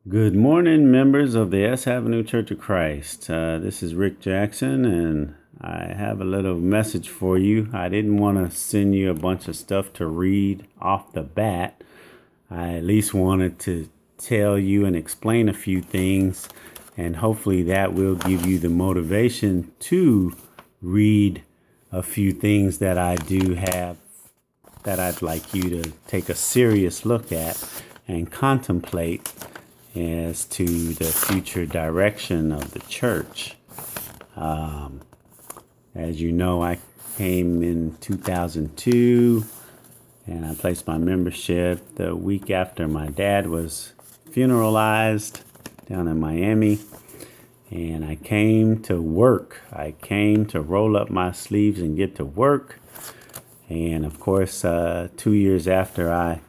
Good morning, members of the S Avenue Church of Christ. This is Rick Jackson, and I have a little message for you. I didn't want to send you a bunch of stuff to read off the bat. I at least wanted to tell you and explain a few things, and hopefully that will give you the motivation to read a few things that I do have that I'd like you to take a serious look at and contemplate as to the future direction of the church. As you know, I came in 2002 and I placed my membership the week after my dad was funeralized down in Miami. And I came to work. I came to roll up my sleeves and get to work. And of course, 2 years after I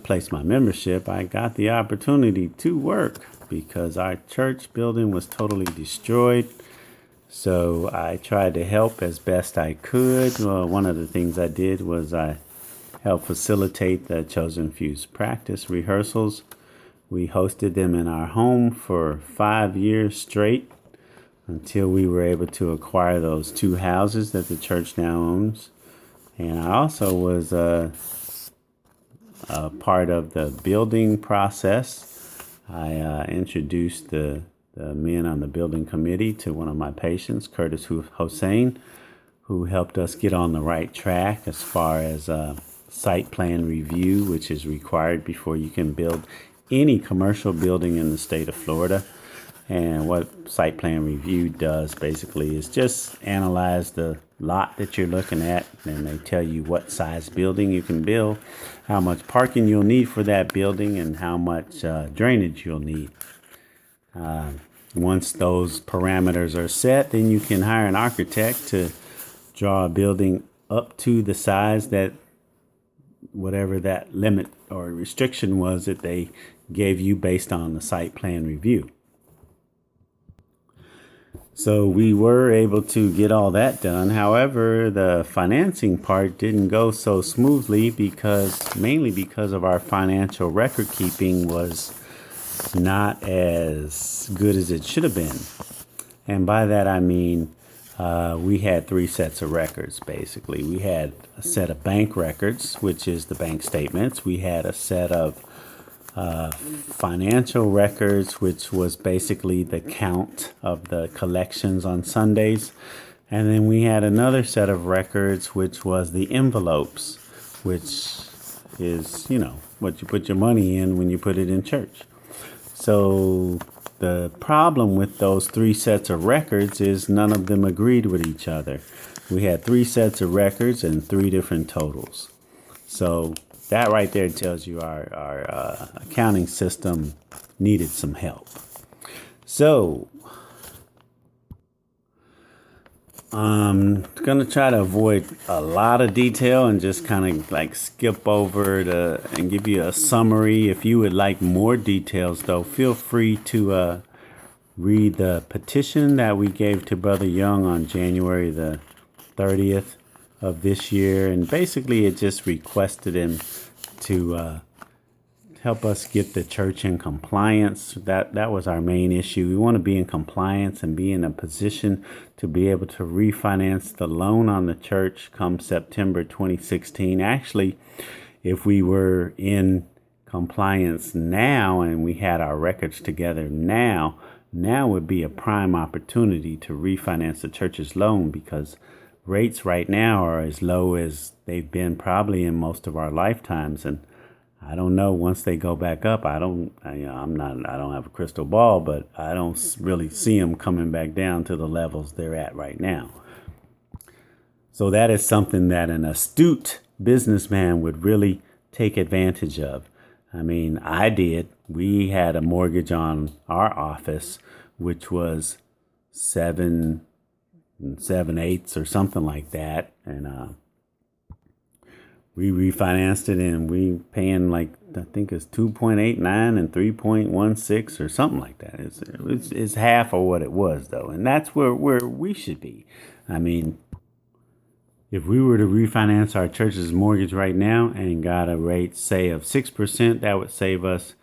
placed my membership, I got the opportunity to work because our church building was totally destroyed. So I tried to help as best I could. Well, one of the things I did was I helped facilitate the Chosen Few's practice rehearsals. We hosted them in our home for 5 years straight until we were able to acquire those 2 houses that the church now owns. And I also was a part of the building process. I introduced the men on the building committee to one of my patients, Curtis Hossein, who helped us get on the right track as far as site plan review, which is required before you can build any commercial building in the state of Florida. And what site plan review does basically is just analyze the lot that you're looking at, and they tell you what size building you can build, how much parking you'll need for that building, and how much drainage you'll need. Once those parameters are set, then you can hire an architect to draw a building up to the size that whatever that limit or restriction was that they gave you based on the site plan review. So we were able to get all that done. However, the financing part didn't go so smoothly mainly because of our financial record keeping was not as good as it should have been. And by that I mean we had 3 sets of records, basically. We had a set of bank records, which is the bank statements. We had a set of financial records, which was basically the count of the collections on Sundays. And then we had another set of records, which was the envelopes, which is, what you put your money in when you put it in church. So the problem with those 3 sets of records is none of them agreed with each other. We had 3 sets of records and 3 different totals. So that right there tells you our accounting system needed some help. So I'm going to try to avoid a lot of detail and just kind of like skip over and give you a summary. If you would like more details, though, feel free to read the petition that we gave to Brother Young on January the 30th of this year. And basically it just requested him to help us get the church in compliance. That was our main issue. We want to be in compliance and be in a position to be able to refinance the loan on the church come September 2016. Actually, if we were in compliance now and we had our records together now would be a prime opportunity to refinance the church's loan, because rates right now are as low as they've been probably in most of our lifetimes. And I don't know, once they go back up, I don't have a crystal ball, but I don't really see them coming back down to the levels they're at right now. So that is something that an astute businessman would really take advantage of. I mean, I did. We had a mortgage on our office, which was 7 7/8 or something like that, and we refinanced it, and we paying like, I think it's 2.89 and 3.16 or something like that. It's half of what it was, though, and that's where we should be. I mean, If we were to refinance our church's mortgage right now and got a rate, say, of 6%, that would save us,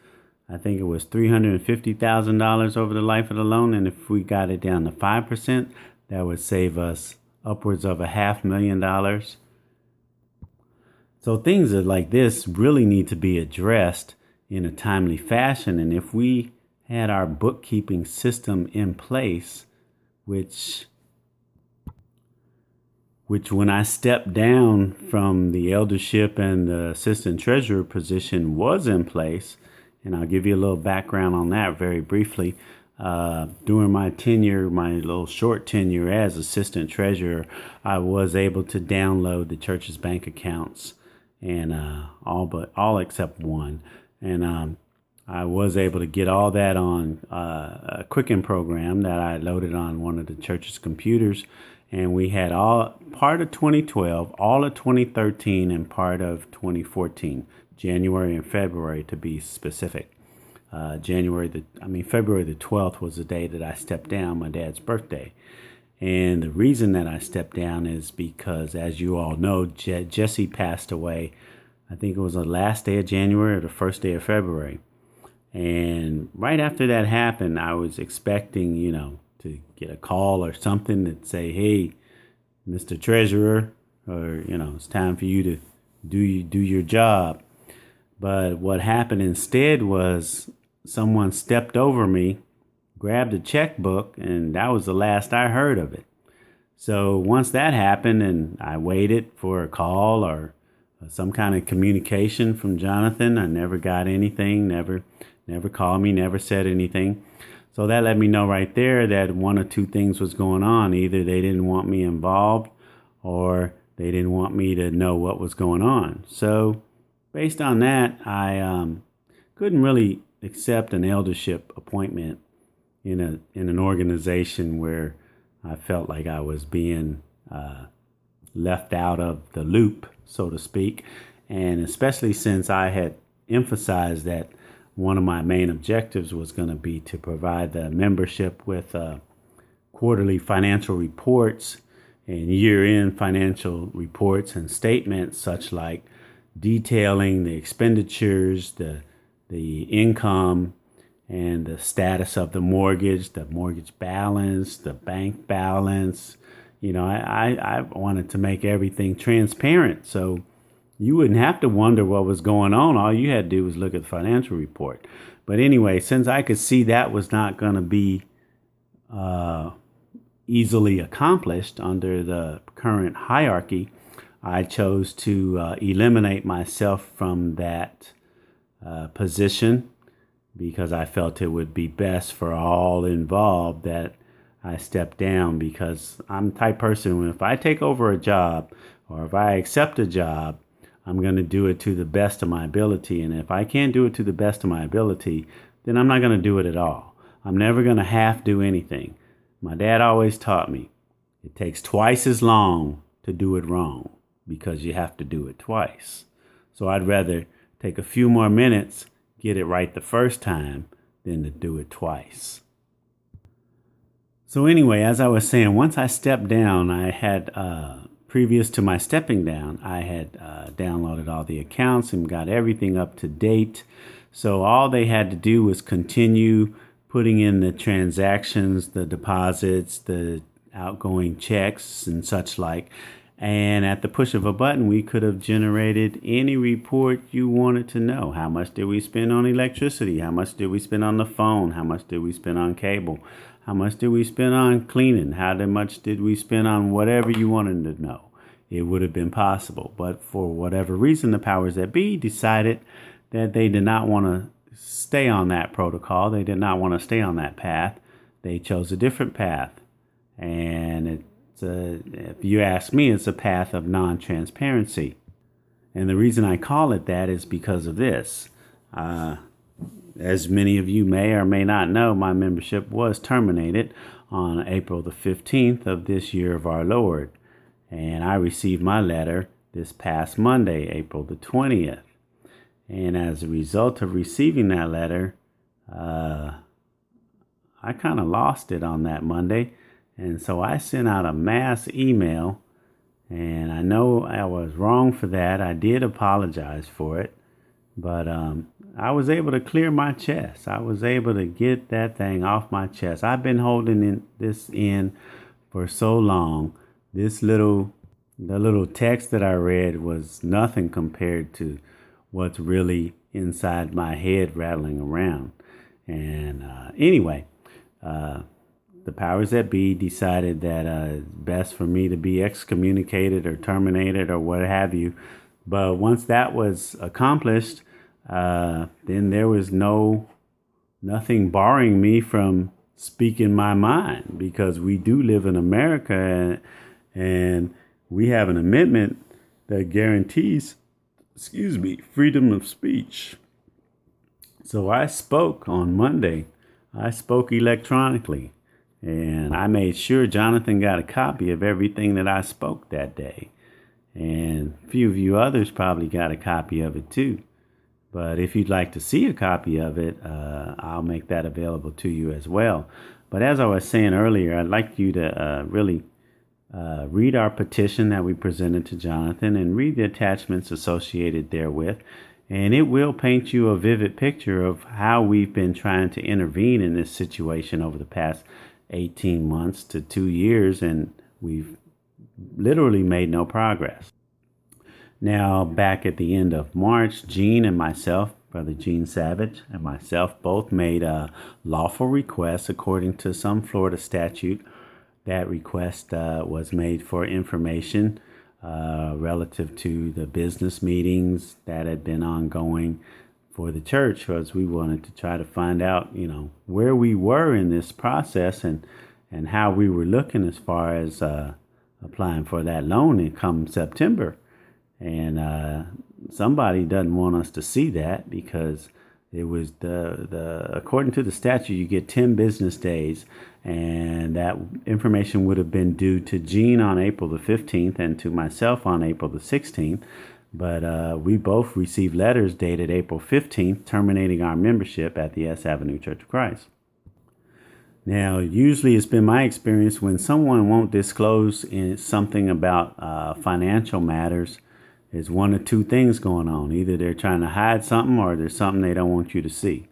I think it was $350,000 over the life of the loan. And if we got it down to 5%, that would save us upwards of $500,000. So things like this really need to be addressed in a timely fashion. And if we had our bookkeeping system in place, which when I stepped down from the eldership and the assistant treasurer position was in place, and I'll give you a little background on that very briefly. During my tenure, my little short tenure as assistant treasurer, I was able to download the church's bank accounts, and all except one. And I was able to get all that on a Quicken program that I loaded on one of the church's computers. And we had all part of 2012, all of 2013, and part of 2014, January and February to be specific. February the 12th was the day that I stepped down, my dad's birthday. And the reason that I stepped down is because, as you all know, Jesse passed away. I think it was the last day of January or the first day of February. And right after that happened, I was expecting, to get a call or something that say, hey, Mr. Treasurer, or, it's time for you to do your job. But what happened instead was someone stepped over me, grabbed a checkbook, and that was the last I heard of it. So once that happened and I waited for a call or some kind of communication from Jonathan, I never got anything, never called me, never said anything. So that let me know right there that one or two things was going on. Either they didn't want me involved or they didn't want me to know what was going on. So based on that, I couldn't really accept an eldership appointment in an organization where I felt like I was being left out of the loop, so to speak. And especially since I had emphasized that one of my main objectives was going to be to provide the membership with quarterly financial reports and year-end financial reports and statements, such like detailing the expenditures, the income, and the status of the mortgage balance, the bank balance. I wanted to make everything transparent, so you wouldn't have to wonder what was going on. All you had to do was look at the financial report. But anyway, since I could see that was not going to be easily accomplished under the current hierarchy, I chose to eliminate myself from that position because I felt it would be best for all involved that I step down, because I'm the type person, if I take over a job or if I accept a job, I'm going to do it to the best of my ability. And if I can't do it to the best of my ability, then I'm not going to do it at all. I'm never going to half do anything. My dad always taught me it takes twice as long to do it wrong because you have to do it twice. So I'd rather take a few more minutes, get it right the first time, than to do it twice. So anyway, as I was saying, once I stepped down, I had previous to my stepping down, I had downloaded all the accounts and got everything up to date. So all they had to do was continue putting in the transactions, the deposits, the outgoing checks and such like. And at the push of a button, we could have generated any report you wanted to know. How much did we spend on electricity? How much did we spend on the phone? How much did we spend on cable? How much did we spend on cleaning? How much did we spend on whatever you wanted to know? It would have been possible. But for whatever reason, the powers that be decided that they did not want to stay on that protocol. They did not want to stay on that path. They chose a different path. And if you ask me, it's a path of non-transparency. And the reason I call it that is because of this. As many of you may or may not know, my membership was terminated on April the 15th of this year of our Lord. And I received my letter this past Monday, April the 20th. And as a result of receiving that letter, I kind of lost it on that Monday. And so I sent out a mass email And I know I was wrong for that. I did apologize for it. But I was able to clear my chest. I was able to get that thing off my chest. I've been holding this in for so long. The little text that I read was nothing compared to what's really inside my head rattling around. And anyway, uh, the powers that be decided that it's best for me to be excommunicated or terminated or what have you. But once that was accomplished, then there was nothing barring me from speaking my mind, because we do live in America, and we have an amendment that guarantees, freedom of speech. So I spoke on Monday. I spoke electronically, and I made sure Jonathan got a copy of everything that I spoke that day. And a few of you others probably got a copy of it too. But if you'd like to see a copy of it, I'll make that available to you as well. But as I was saying earlier, I'd like you to really read our petition that we presented to Jonathan and read the attachments associated therewith. And it will paint you a vivid picture of how we've been trying to intervene in this situation over the past 18 months to 2 years, and we've literally made no progress. Now, back at the end of March, Gene and myself, Brother Gene Savage and myself, both made a lawful request according to some Florida statute. That request was made for information relative to the business meetings that had been ongoing for the church, because we wanted to try to find out, where we were in this process and how we were looking as far as applying for that loan in come September. And somebody doesn't want us to see that, because it was the according to the statute, you get 10 business days, and that information would have been due to Gene on April the 15th and to myself on April the 16th. But we both received letters dated April 15th terminating our membership at the S Avenue Church of Christ. Now, usually it's been my experience when someone won't disclose something about financial matters, there's one or two things going on. Either they're trying to hide something, or there's something they don't want you to see.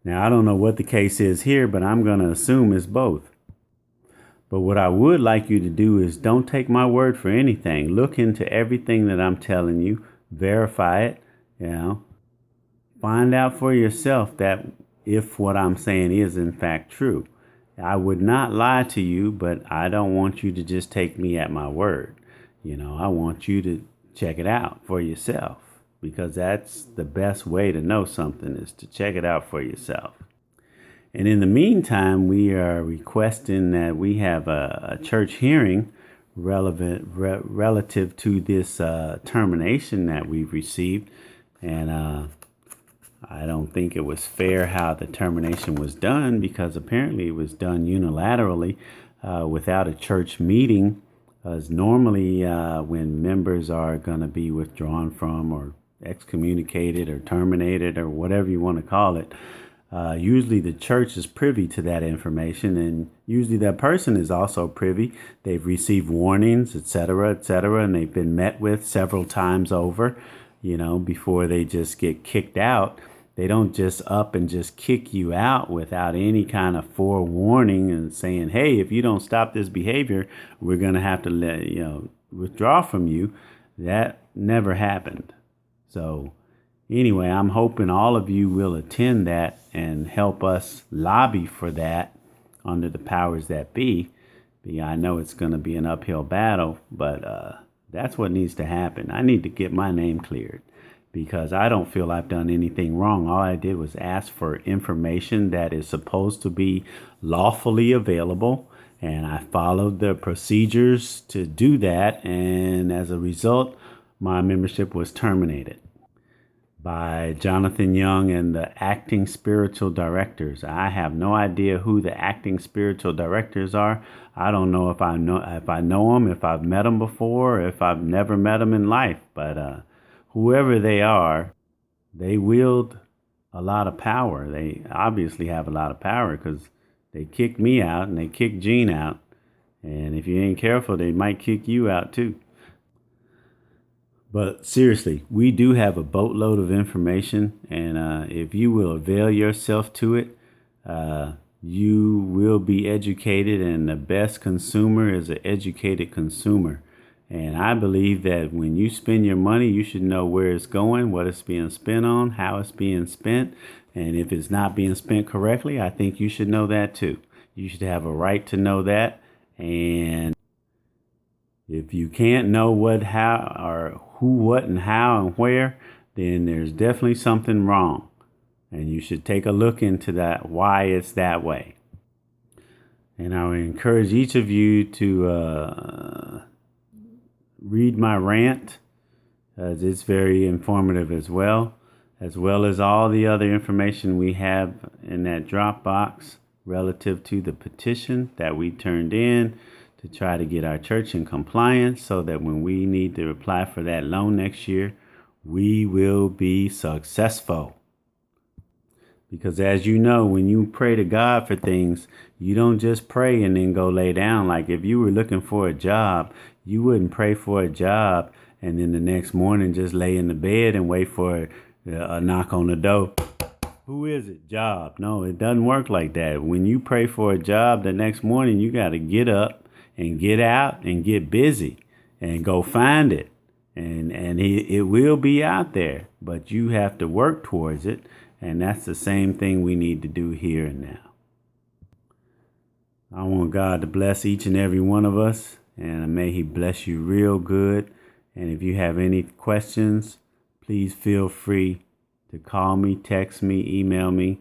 Now, I don't know what the case is here, but I'm going to assume it's both. But what I would like you to do is don't take my word for anything. Look into everything that I'm telling you. Verify it. Find out for yourself that if what I'm saying is in fact true. I would not lie to you, but I don't want you to just take me at my word. I want you to check it out for yourself, because that's the best way to know something, is to check it out for yourself. And in the meantime, we are requesting that we have a church hearing relative to this termination that we've received. And I don't think it was fair how the termination was done, because apparently it was done unilaterally without a church meeting. As normally when members are going to be withdrawn from or excommunicated or terminated or whatever you want to call it, usually the church is privy to that information, and usually that person is also privy. They've received warnings, etc., and they've been met with several times over, before they just get kicked out. They don't just up and just kick you out without any kind of forewarning and saying, hey, if you don't stop this behavior, we're going to have to withdraw from you. That never happened. So anyway, I'm hoping all of you will attend that and help us lobby for that under the powers that be. I know it's going to be an uphill battle, but that's what needs to happen. I need to get my name cleared, because I don't feel I've done anything wrong. All I did was ask for information that is supposed to be lawfully available, and I followed the procedures to do that, and as a result, my membership was terminated by Jonathan Young and the acting spiritual directors. I have no idea who the acting spiritual directors are. I don't know if I know them, if I've met them before, or if I've never met them in life, but whoever they are, they wield a lot of power. They obviously have a lot of power, because they kicked me out and they kicked Gene out. And if you ain't careful, they might kick you out too. But seriously, we do have a boatload of information, and if you will avail yourself to it, you will be educated, and the best consumer is an educated consumer. And I believe that when you spend your money, you should know where it's going, what it's being spent on, how it's being spent. And if it's not being spent correctly, I think you should know that too. You should have a right to know that. And if you can't know what, how, or who, what, and how, and where, then there's definitely something wrong. And you should take a look into that, why it's that way. And I would encourage each of you to read my rant, as it's very informative as well as all the other information we have in that Dropbox relative to the petition that we turned in to try to get our church in compliance, so that when we need to apply for that loan next year, we will be successful. Because as you know, when you pray to God for things, you don't just pray and then go lay down. Like if you were looking for a job, you wouldn't pray for a job and then the next morning just lay in the bed and wait for a knock on the door. Who is it? Job. No, it doesn't work like that. When you pray for a job the next morning, you got to get up and get out and get busy and go find it. And it will be out there, but you have to work towards it. And that's the same thing we need to do here and now. I want God to bless each and every one of us, and may He bless you real good. And if you have any questions, please feel free to call me, text me, email me,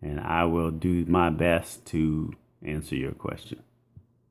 and I will do my best to answer your question.